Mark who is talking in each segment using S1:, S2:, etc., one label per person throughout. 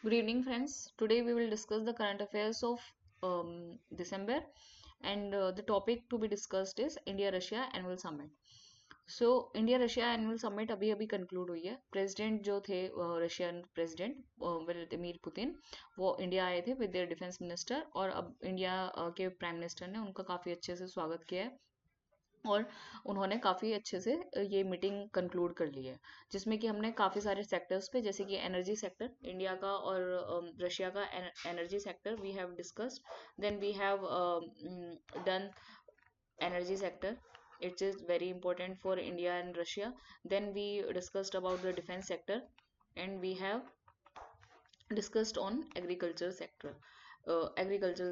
S1: Good evening, friends. Today we will discuss the current affairs of December, and the topic to be discussed is India Russia Annual Summit. So India Russia annual summit अभी अभी conclude हुई है. President जो थे Russian president Vladimir Putin, वो India आए थे with their defence minister, और अब इंडिया के प्राइम मिनिस्टर ने उनका काफ़ी अच्छे से स्वागत किया है और उन्होंने काफ़ी अच्छे से ये मीटिंग कंक्लूड कर ली है, जिसमें कि हमने काफ़ी सारे सेक्टर्स पे, जैसे कि एनर्जी सेक्टर इंडिया का और रशिया का energy sector we have discussed. Then we have done energy sector, it is very important for India and Russia. Then we discussed about the defense sector, and we have discussed on agricultural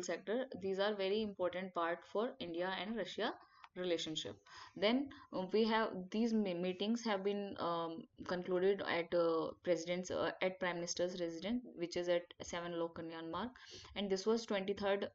S1: sector. These are very important part for India and Russia relationship. Then we have these meetings have been concluded at president's at prime minister's residence, which is at 7 Lok Kalyan Marg, and this was 23rd.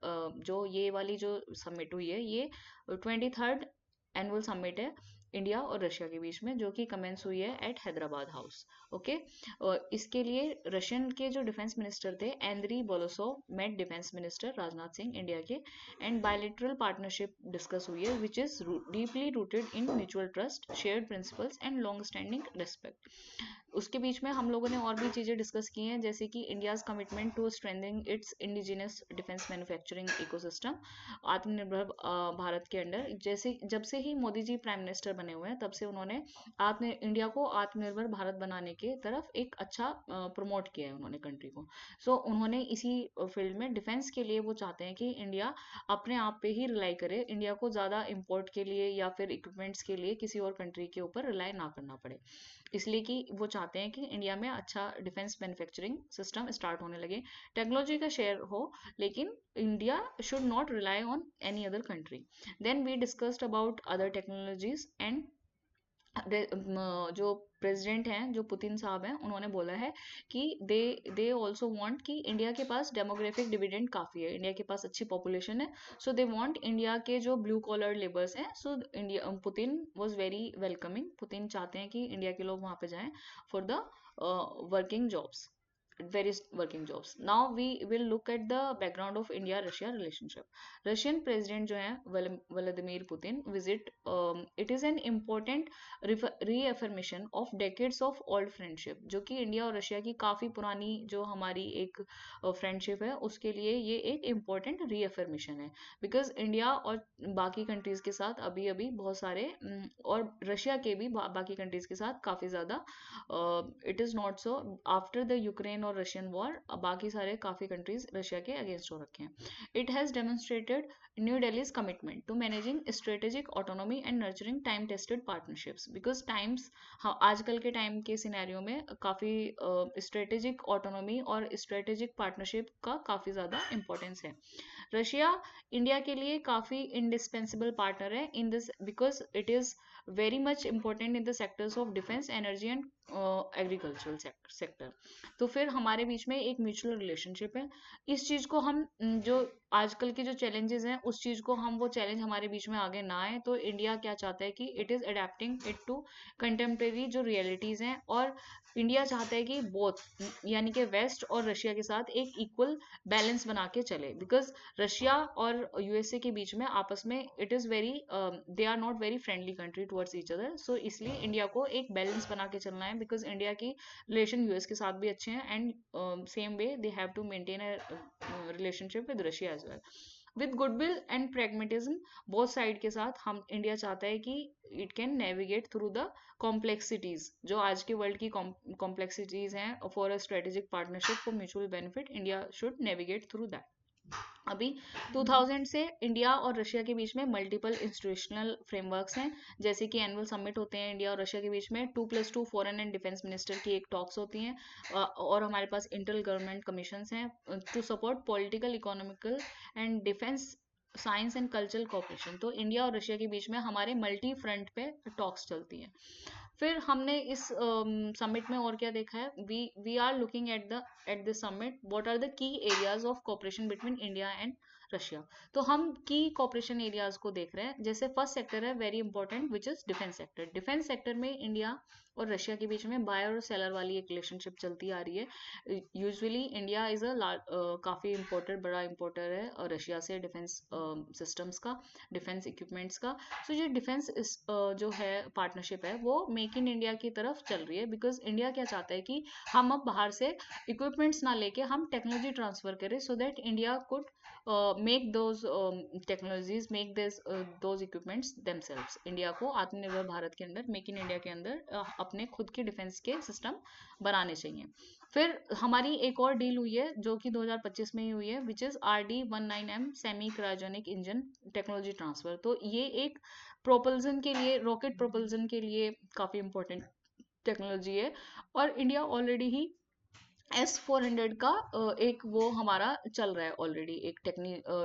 S1: जो ये वाली जो summit हुई है, ये 23rd annual summit है India और Russia के बीच में, जो कि कमेंस हुई है एट हैदराबाद हाउस. ओके. और इसके लिए रशियन के जो डिफेंस मिनिस्टर थे Andrey Belousov met defence minister Rajnath Singh India के, एंड बायलैटरल पार्टनरशिप डिस्कस हुई है which is deeply rooted in mutual trust, shared principles and long standing respect. उसके बीच में हम लोगों ने और भी चीज़ें डिस्कस की हैं, जैसे कि India's commitment to strengthening its indigenous defence manufacturing ecosystem, Atmanirbhar Bharat के अंडर. जैसे जब से ही मोदी जी प्राइम मिनिस्टर बने हुए हैं, तब से उन्होंने इंडिया को आत्मनिर्भर भारत बनाने के तरफ एक अच्छा प्रमोट किया है उन्होंने कंट्री को. सो उन्होंने इसी फील्ड में डिफेंस के लिए वो चाहते हैं कि इंडिया अपने आप पे ही रिलाई करे, इंडिया को ज़्यादा इम्पोर्ट के लिए या फिर इक्विपमेंट्स के लिए किसी और कंट्री के ऊपर रिलाई ना करना पड़े, इसलिए कि वो चाहते हैं कि इंडिया में अच्छा डिफेंस मैन्युफैक्चरिंग सिस्टम स्टार्ट होने लगे, टेक्नोलॉजी का शेयर हो, लेकिन India should not rely on any other country. Then we discussed about other technologies, and जो प्रेसिडेंट हैं, जो पुतिन साहब हैं, उन्होंने बोला है कि दे ऑल्सो वांट कि इंडिया के पास डेमोग्राफिक डिविडेंड काफ़ी है, इंडिया के पास अच्छी पॉपुलेशन है, सो दे वांट इंडिया के जो ब्लू कॉलर लेबर्स हैं, so India Putin was very welcoming. Putin चाहते हैं कि इंडिया के लोग वहाँ पे जाएं for the working jobs, various working jobs. Now we will look at the background of India Russia relationship. Russian president जो है Vladimir Putin visit, it is an important reaffirmation of decades of old friendship, जो कि India और Russia की काफ़ी पुरानी जो हमारी एक फ्रेंडशिप है, उसके लिए ये एक इम्पोर्टेंट रीअफर्मेशन है. बिकॉज इंडिया और बाकी कंट्रीज़ के साथ अभी अभी बहुत सारे और रशिया के भी बाकी कंट्रीज़ के साथ काफ़ी ज़्यादा, it is not so after the Ukraine और रशियन वॉर, बाकी सारे काफ़ी कंट्रीज रशिया के अगेंस्ट हो रखे हैं. It has demonstrated New Delhi's commitment to managing strategic autonomy and nurturing time tested partnerships. Because times, हाँ, आजकल के टाइम के सिनेरियो में काफ़ी स्ट्रेटेजिक ऑटोनॉमी और स्ट्रेटेजिक पार्टनरशिप का काफ़ी ज़्यादा इंपॉर्टेंस है. रशिया इंडिया के लिए काफ़ी इंडिस्पेंसिबल पार्टनर है in this, because it is very much important in the sectors of defence, energy and agricultural sector. तो फिर हमारे बीच में एक म्यूचुअल रिलेशनशिप है. इस चीज़ को हम जो आजकल के जो चैलेंजेस हैं, उस चीज़ को हम वो चैलेंज हमारे बीच में आगे ना आए, तो इंडिया क्या चाहता है कि it is adapting it to contemporary जो रियलिटीज़ हैं, और इंडिया चाहता है कि बोथ, यानी कि वेस्ट और रशिया के साथ एक इक्वल बैलेंस बना के चले. बिकॉज रशिया और यूएसए के बीच में आपस में it is very, they are not very friendly country towards each other. So इसलिए इंडिया को एक बैलेंस बना के चलना है, बिकॉज इंडिया की रिलेशन यूएस के साथ भी अच्छे हैं, and same way they have to maintain a relationship with Russia as well. With goodwill and pragmatism both side के साथ, हम इंडिया चाहता है कि it can navigate through the complexities, जो आज के वर्ल्ड की कॉम्प्लेक्सिटीज हैं, for a strategic partnership for mutual benefit, India should navigate through that. अभी 2000 से इंडिया और रशिया के बीच में मल्टीपल इंस्टीट्यूशनल फ्रेमवर्क्स हैं, जैसे कि एनुअल समिट होते हैं इंडिया और रशिया के बीच में, 2+2 फॉरेन एंड डिफेंस मिनिस्टर की एक टॉक्स होती हैं, और हमारे पास इंटर गवर्नमेंट कमीशंस हैं to support political, economical and defence, science and cultural cooperation. तो इंडिया और रशिया के बीच में हमारे मल्टी फ्रंट पे टॉक्स चलती हैं. फिर हमने इस समिट में और क्या देखा है, we are looking at this summit, what are the key areas of cooperation between India and Russia. तो हम की कॉपरेशन एरियाज को देख रहे हैं। जैसे फर्स्ट सेक्टर है very important which is defence sector. Defence sector में इंडिया और रशिया के बीच में बायर और सेलर वाली एक रिलेशनशिप चलती आ रही है। यूजुअली इंडिया इज काफी इम्पोर्टेड बड़ा इम्पोर्टर है रशिया से डिफेंस सिस्टम्स का, डिफेंस इक्विपमेंट्स का। सो ये डिफेंस जो है पार्टनरशिप है वो मेक इन इंडिया की तरफ चल रही है, बिकॉज इंडिया क्या चाहता है कि हम अब बाहर से इक्विपमेंट्स ना लेके हम टेक्नोलॉजी ट्रांसफर करें, so that India could make those technologies, make this those equipments themselves. India को आत्मनिर्भर भारत के अंदर, मेक इन इंडिया के अंदर अपने खुद के डिफेंस के सिस्टम बनाने चाहिए। फिर हमारी एक और डील हुई है जो कि 2025 में ही हुई है, which is RD-19M semi cryogenic engine technology transfer. तो ये एक प्रोपल्जन के लिए, रॉकेट प्रोपल्जन के लिए काफी इंपॉर्टेंट टेक्नोलॉजी है। और इंडिया ऑलरेडी ही S-400 का एक वो हमारा चल रहा है ऑलरेडी, एक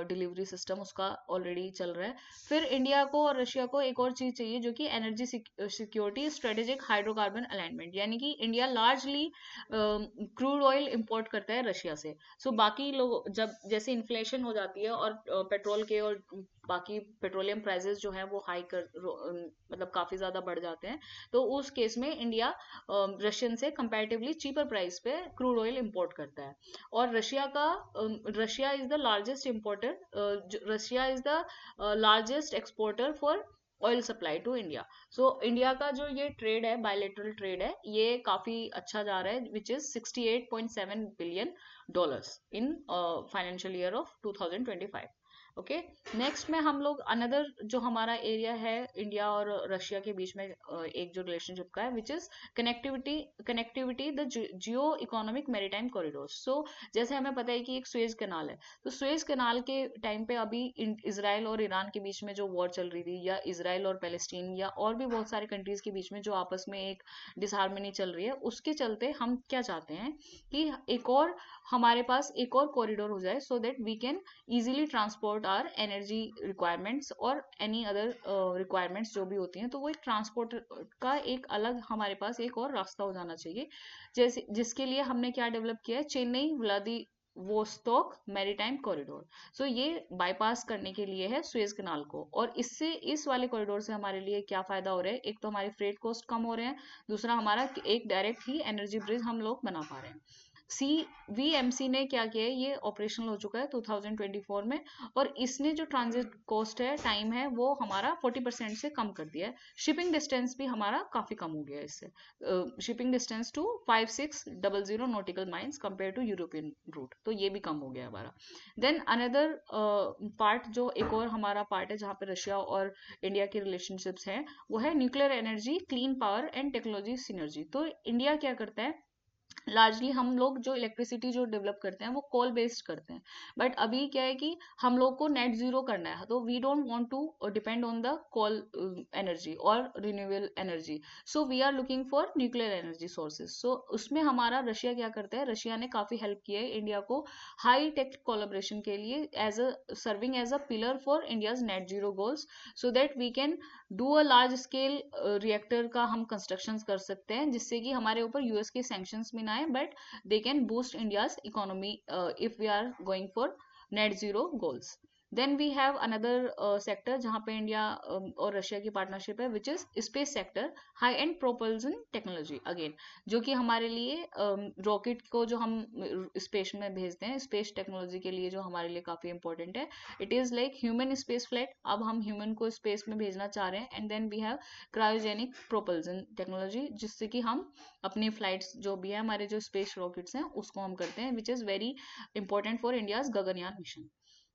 S1: डिलीवरी सिस्टम उसका ऑलरेडी चल रहा है। फिर इंडिया को और रशिया को एक और चीज चाहिए जो कि energy security, strategic hydrocarbon alignment, यानी कि India largely crude oil import करता है रशिया से। सो बाकी लोग जब जैसे इन्फ्लेशन हो जाती है और पेट्रोल के और बाकी पेट्रोलियम प्राइसेस जो है वो हाई मतलब काफी ज्यादा बढ़ जाते हैं, तो उस केस में इंडिया रशियन से कंपैरेटिवली चीपर प्राइस पे क्रूड ऑयल इंपोर्ट करता है। और Russia is the largest importer, Russia is the largest exporter for oil supply to India. So India का जो ये ट्रेड है, बायलेटरल ट्रेड है, ये काफी अच्छा जा रहा है, which is $68.7 billion in financial year of 2025। Okay, next में हम लोग अनदर जो हमारा एरिया है इंडिया और रशिया के बीच में एक जो रिलेशनशिप का है, which is connectivity the geo economic maritime corridor. So जैसे हमें पता है कि एक सुएज कैनाल है, तो सुएज कैनाल के टाइम पे अभी इसराइल और ईरान के बीच में जो वॉर चल रही थी, या इसराइल और पैलेस्टीन, या और भी बहुत सारे कंट्रीज के बीच में जो आपस में एक डिसहार्मनी चल रही है, उसके चलते हम क्या चाहते हैं कि एक और हमारे पास एक और कॉरिडोर हो जाए, so that we can easily transport our energy requirements और एनी अदर रिक्वायरमेंट्स जो भी होती हैं। तो वो एक ट्रांसपोर्ट का एक अलग हमारे पास एक और रास्ता हो जाना चाहिए, जैसे जिसके लिए हमने क्या डेवलप किया है, चेन्नई व्लादिवोस्तोक मैरीटाइम कॉरिडोर। सो ये बाईपास करने के लिए है सुएज कनाल को, और इससे इस वाले कॉरिडोर से हमारे लिए क्या फायदा हो रहा है, एक तो हमारे फ्रेट कॉस्ट कम हो रहे हैं, दूसरा हमारा एक डायरेक्ट ही एनर्जी ब्रिज हम लोग बना पा रहे हैं। CVMC ने क्या किया है, ये ऑपरेशनल हो चुका है 2024 में, और इसने जो ट्रांजिट कॉस्ट है, टाइम है, वो हमारा 40% से कम कर दिया है। शिपिंग डिस्टेंस भी हमारा काफी कम हो गया है इससे, shipping distance to 5600 nautical miles compare to European route, तो ये भी कम हो गया हमारा। देन अनदर पार्ट, जो एक और हमारा पार्ट है जहाँ पे रशिया और इंडिया की रिलेशनशिप्स हैं, वो है nuclear energy, clean power and technology synergy. तो इंडिया क्या करता है, लार्जली हम लोग जो इलेक्ट्रिसिटी जो डेवलप करते हैं वो कोल बेस्ड करते हैं, बट अभी क्या है कि हम लोग को नेट जीरो करना है, तो we don't want to depend on the coal energy और renewable energy, so we are looking for nuclear energy sources. So उसमें हमारा रशिया क्या करता है, रशिया ने काफी हेल्प की है इंडिया को हाई टेक कोलैबोरेशन के लिए, as a serving as a pillar for India's net zero goals, so that we can do a large scale reactor का हम कंस्ट्रक्शन कर सकते हैं, जिससे कि हमारे ऊपर यूएस के सैंक्शंस भी ना आए, but they can boost India's economy if we are going for net zero goals. Then we have another sector जहाँ पे इंडिया और रशिया की पार्टनरशिप है, which is space sector, high end propulsion technology again, जो कि हमारे लिए rocket को जो हम स्पेस में भेजते हैं, स्पेस टेक्नोलॉजी के लिए जो हमारे लिए काफी इंपॉर्टेंट है। It is like human space flight, अब हम ह्यूमन को स्पेस में भेजना चाह रहे हैं, and then we have cryogenic propulsion technology, जिससे कि हम अपनी फ्लाइट्स जो भी है, हमारे जो स्पेस रॉकेट्स हैं, उसको हम करते हैं, which is very important for India's Gaganyaan mission.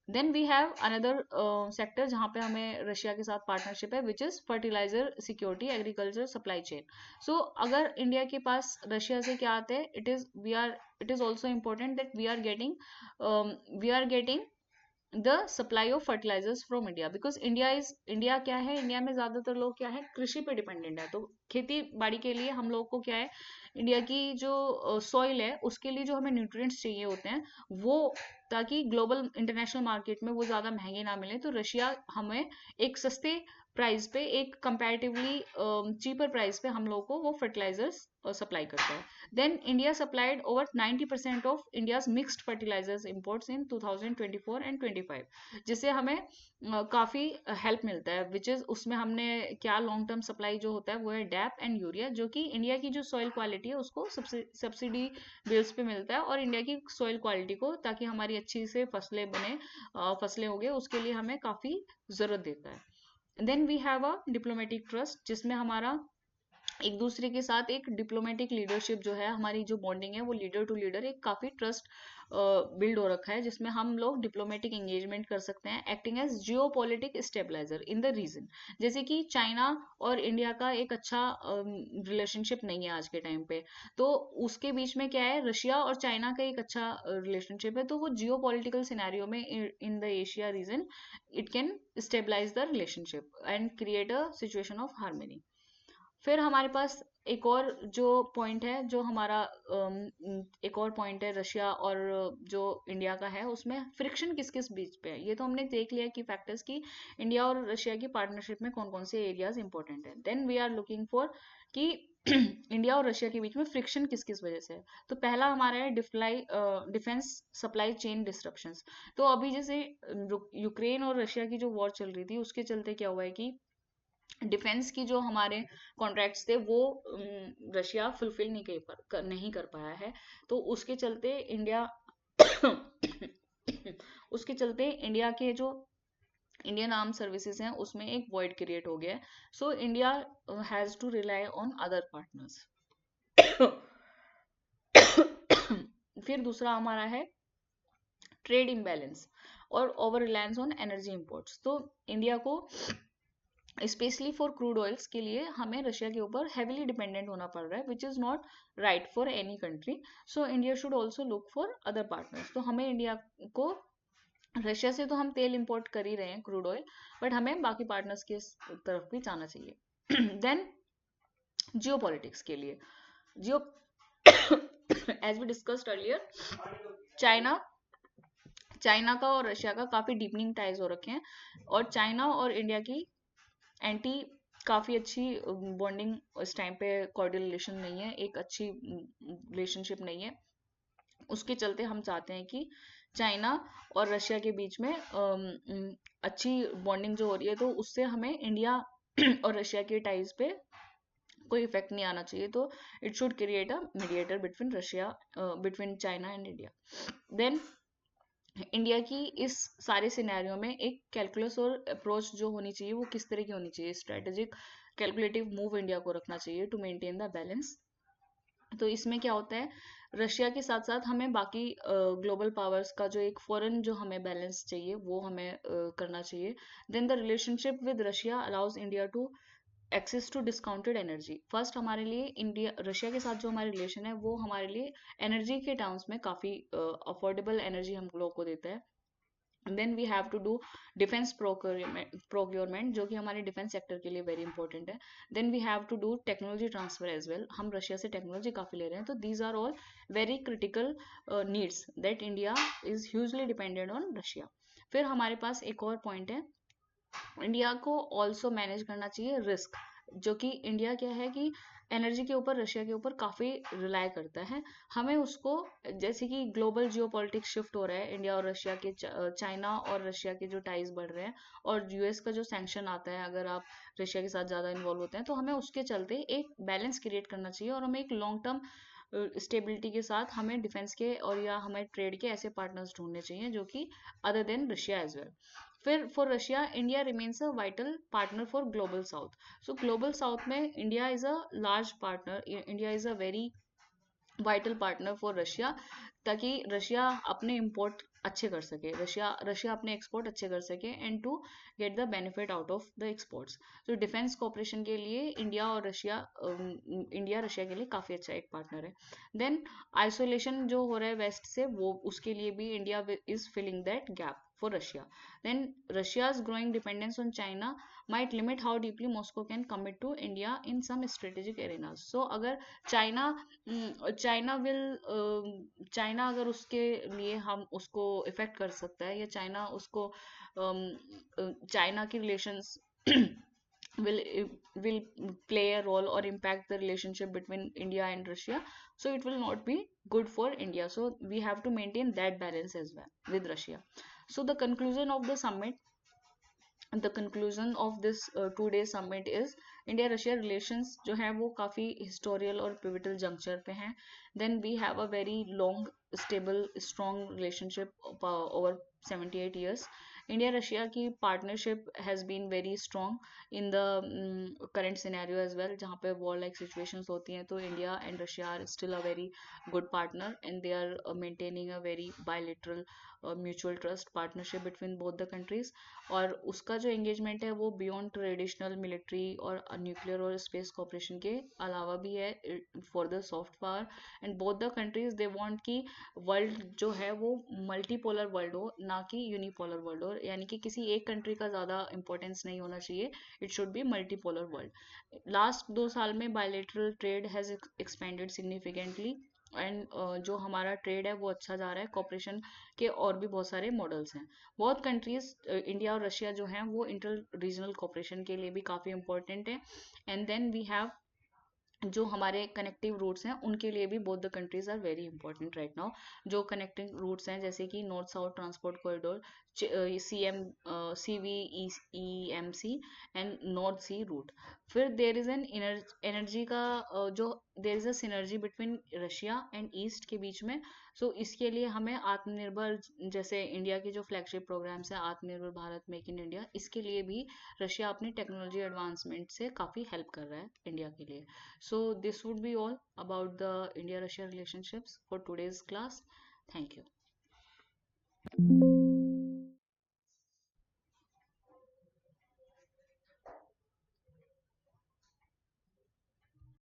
S1: Then we have another sector जहाँ पे हमें रशिया के साथ पार्टनरशिप है, which is fertiliser security, agriculture supply chain. So अगर इंडिया के पास रशिया से क्या आते हैं, it is also important that we are getting the supply of fertilisers from India, because India क्या है, इंडिया में ज्यादातर लोग क्या है, कृषि पे डिपेंडेंट है। तो खेती बाड़ी के लिए हम लोग को क्या है, इंडिया की जो सॉइल है उसके लिए जो हमें न्यूट्रिएंट्स चाहिए होते हैं, वो ताकि ग्लोबल इंटरनेशनल मार्केट में वो ज्यादा महंगे ना मिले, तो रशिया हमें एक सस्ते प्राइस पे, एक कंपैरेटिवली चीपर प्राइस पे हम लोगों को वो फर्टिलाइजर्स सप्लाई करता है. Then India supplied over 90% of India's mixed fertilisers imports in 2024 and 25, जिससे हमें काफ़ी हेल्प मिलता है, विच इज़ उसमें हमने क्या लॉन्ग टर्म सप्लाई जो होता है वो है डैप एंड यूरिया, जो कि इंडिया की जो सॉइल क्वालिटी है उसको सब्सिडी बेस पे मिलता है, और इंडिया की सॉइल क्वालिटी को, ताकि हमारी अच्छी से फसलें बने, फसलें हो गए, उसके लिए हमें काफ़ी ज़रूरत देता है. Then we have a diplomatic trust, जिसमें हमारा एक दूसरे के साथ एक डिप्लोमेटिक लीडरशिप जो है, हमारी जो बॉन्डिंग है वो लीडर टू लीडर एक काफी ट्रस्ट बिल्ड हो रखा है, जिसमें हम लोग डिप्लोमेटिक एंगेजमेंट कर सकते हैं, acting as geo politic stabiliser in the region. जैसे कि चाइना और इंडिया का एक अच्छा रिलेशनशिप नहीं है आज के टाइम पे, तो उसके बीच में क्या है, रशिया और चाइना का एक अच्छा रिलेशनशिप है, तो वो जियो पॉलिटिकल सिनेरियो में in the Asia region it can stabilise the relationship and create a situation of harmony. फिर हमारे पास एक और जो पॉइंट है, जो हमारा एक और पॉइंट है रशिया और जो इंडिया का है, उसमें फ्रिक्शन किस किस बीच पे है. ये तो हमने देख लिया कि फैक्टर्स की इंडिया और रशिया की पार्टनरशिप में कौन कौन से एरियाज इंपॉर्टेंट है. Then we are looking for कि इंडिया और रशिया के बीच में फ्रिक्शन किस किस वजह से है. तो पहला हमारा है डिफेंस सप्लाई चेन डिस्ट्रप्शंस. तो अभी जैसे यूक्रेन और रशिया की जो वॉर चल रही थी, उसके चलते क्या हुआ है कि डिफेंस की जो हमारे कॉन्ट्रैक्ट्स थे वो रशिया फुलफिल नहीं कर पाया है. तो उसके चलते इंडिया उसके चलते इंडिया के जो इंडियन आर्म सर्विसेज हैं उसमें एक वॉइड क्रिएट हो गया है. So India has to rely on other partners. फिर दूसरा हमारा है ट्रेड इम्बैलेंस और over reliance on energy imports. तो इंडिया को स्पेशली फॉर क्रूड ऑयल्स के लिए हमें रशिया के ऊपर हेविली डिपेंडेंट होना पड़ रहा है, which is not right for any country. So India should also look for other partners. तो हमें इंडिया को, रशिया से तो हम तेल इंपोर्ट कर ही रहे हैं क्रूड ऑयल, बट हमें बाकी पार्टनर्स की तरफ भी जाना चाहिए. देन जियो पॉलिटिक्स के लिए, geo as we discussed earlier, China China का और रशिया का काफी डीपनिंग टाइज हो रखे हैं, और चाइना और इंडिया की एंटी काफी अच्छी बॉन्डिंग इस टाइम पे, कॉर्डियल रिलेशन नहीं है, एक अच्छी रिलेशनशिप नहीं है. उसके चलते हम चाहते हैं कि चाइना और रशिया के बीच में अच्छी बॉन्डिंग जो हो रही है, तो उससे हमें इंडिया और रशिया के टाइज पे कोई इफेक्ट नहीं आना चाहिए. तो it should create a mediator between China and India. Then India की इस सारे सिनेरियो में एक कैलकुलस और अप्रोच जो होनी चाहिए वो किस तरह की होनी चाहिए, स्ट्रेटेजिक कैलकुलेटिव मूव इंडिया को रखना चाहिए टू मेंटेन द बैलेंस. तो इसमें क्या होता है, रशिया के साथ साथ हमें बाकी ग्लोबल पावर्स का जो एक फॉरेन जो हमें बैलेंस चाहिए वो हमें करना चाहिए. Then the relationship with Russia allows India to access to discounted energy. First हमारे लिए इंडिया रशिया के साथ जो हमारे रिलेशन है वो हमारे लिए एनर्जी के टर्म्स में काफ़ी अफोर्डेबल एनर्जी हम लोगों को देता है. Then we have to do defence procurement, जो कि हमारे डिफेंस सेक्टर के लिए वेरी इंपॉर्टेंट है. Then we have to do technology transfer as well. हम रशिया से टेक्नोलॉजी काफ़ी ले रहे हैं, तो these are all very critical needs that India is hugely dependent on Russia. फिर हमारे पास एक और पॉइंट है, इंडिया को ऑल्सो मैनेज करना चाहिए रिस्क, जो कि इंडिया क्या है कि एनर्जी के ऊपर रशिया के ऊपर काफ़ी रिलाय करता है. हमें उसको, जैसे कि ग्लोबल जियो पॉलिटिक्स शिफ्ट हो रहा है, इंडिया और रशिया के, चाइना और रशिया के जो टाइज बढ़ रहे हैं, और यूएस का जो सैंक्शन आता है अगर आप रशिया के साथ ज़्यादा इन्वॉल्व होते हैं, तो हमें उसके चलते एक बैलेंस क्रिएट करना चाहिए, और हमें एक लॉन्ग टर्म स्टेबिलिटी के साथ हमें डिफेंस के और या हमें ट्रेड के ऐसे पार्टनर्स ढूंढने चाहिए जो कि other than Russia as well. फिर for Russia India remains a vital partner for global south. So global south में India is a large partner, India is a very vital partner for Russia, ताकि Russia अपने import अच्छे कर सके, Russia Russia अपने export अच्छे कर सके, and to get the benefit out of the exports. तो डिफेंस कोऑपरेशन के लिए इंडिया रशिया के लिए काफ़ी अच्छा एक पार्टनर है. देन आइसोलेशन जो हो रहा है वेस्ट से, वो उसके लिए भी India is filling that gap for Russia. Then Russia's growing dependence on China might limit how deeply Moscow can commit to India in some strategic arenas. So अगर चाइना चाइना विल चाइना अगर उसके लिए हम उसको effect कर सकता है, या चाइना उसको चाइना की relations will will play a role or impact the relationship between India and Russia. So it will not be good for India. So we have to maintain that balance as well with Russia. So the conclusion of this 2 day summit is India Russia relations जो है वो काफ़ी हिस्टोरियल और pivotal juncture पे हैं. Then we have a very long stable strong relationship over 78 years. India Russia की partnership has been very strong in the current scenario as well, जहाँ पे वॉर लाइक सिचुएशंस होती हैं. तो India and Russia are still a very good partner and they are maintaining a very bilateral mutual trust partnership between both the countries. और उसका जो engagement है वो बियॉन्ड ट्रेडिशनल मिलिट्री और न्यूक्लियर और स्पेस कॉपरेशन के अलावा भी है for the soft power. And both the countries they want कि वर्ल्ड जो है वो मल्टीपोलर वर्ल्ड हो, ना कि यूनिपोलर वर्ल्ड हो. यानी कि किसी एक कंट्री का ज़्यादा इंपॉर्टेंस नहीं होना चाहिए, it should be multipolar world. Last 2 साल में bilateral trade has expanded significantly and जो हमारा ट्रेड है वो अच्छा जा रहा है. कॉपरेशन के और भी बहुत सारे मॉडल्स हैं. बहुत कंट्रीज इंडिया और रशिया जो हैं वो इंटर रीजनल कॉपरेशन के लिए भी काफ़ी इंपॉर्टेंट है. एंड देन वी हैव जो हमारे कनेक्टिव रूट्स हैं उनके लिए भी both the countries are very important right now. जो कनेक्टिंग रूट्स हैं जैसे कि north south transport corridor, CEMC and north sea route. फिर देर इज एन एनर्जी का जो there is a synergy between Russia and east के बीच में. सो इसके लिए हमें आत्मनिर्भर, जैसे इंडिया के जो फ्लैगशिप प्रोग्राम्स हैं आत्मनिर्भर भारत, मेक इन इंडिया, इसके लिए भी रशिया अपनी टेक्नोलॉजी एडवांसमेंट से काफ़ी हेल्प कर रहा है इंडिया के लिए. So this would be all about the India-Russia relationships for today's class. Thank you.